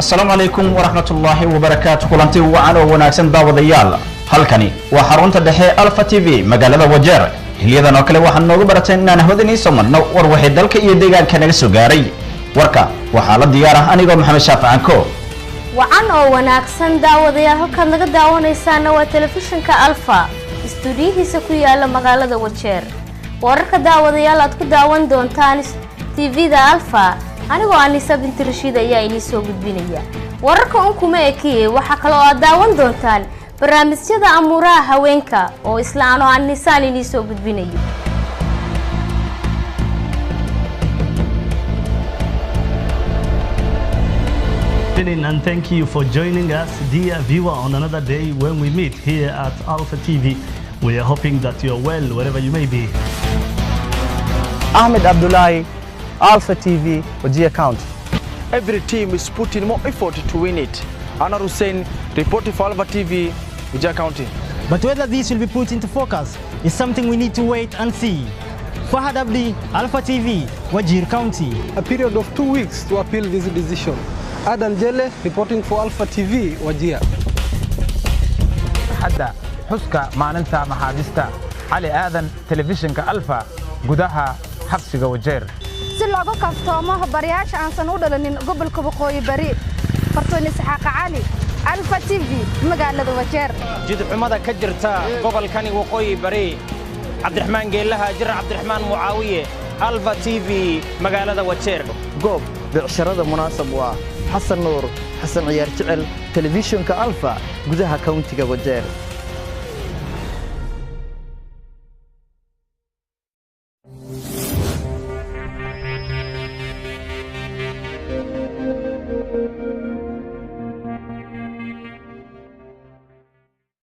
السلام عليكم ورحمة الله وبركاته كلنتي وعنا وناكسن داوديال halkani waa xarunta dhexe Alpha TV magaalada Wajeer xiliyadan oo kale waxaan noogu baratay inaan hawdani somarno war wixii dalka iyo deegaanka naga soo gaaray warka waxa la diyaar ah aniga Maxamed Shaaficanko waxaan oo wanaagsan daawadayaal halka naga daawanaysan waa telefishinka Alpha stuudiyihiisa ku yaala magaalada Wajeer wararka daawadayaal aad ku daawan doontaan TV-da Alpha anigoo Anisa bint Rashid ayaa inii soo gudbinaya wararka kuma eekiyay waxa kale oo aad daawan doontaan barnaamijyada amuuraha haweenka oo islaano Anisa inii soo gudbinayo And thank you for joining us, dear viewer, on another day when we meet here at Alpha TV. We are hoping that you're well wherever you may be. Ahmed Abdullahi, Alpha TV, Wajir County. Every team is putting more effort to win it. Anwar Hussein, reporting for Alpha TV, Wajir County. But whether this will be put into focus is something we need to wait and see. Fahad Abdi, Alpha TV, Wajir County. A period of 2 weeks to appeal this decision. Adan Jelle, reporting for Alpha TV, Wajir. Hadda, xuska maalinta maxaabista Ali Aadan telefishinka Alpha gudaha xabsiga Wajeer. Si looga kaftoomo bariyaasha aan san u dhalanin gobolka Waqooyi Bari Fartoon Isxaaq Cali Alpha TV magaalada Wajeer. jidcumada ka jirta gobolkani Waqooyi Bari Cabdiraxmaan Geelaha Jir Cabdiraxmaan Mucaawiye Alpha TV magaalada Wajeer. goob bicsharada munaasab waa Xasan Nuur Xasan Ciyaar Jecel telefishinka Alpha gudaha countiga Wajeer.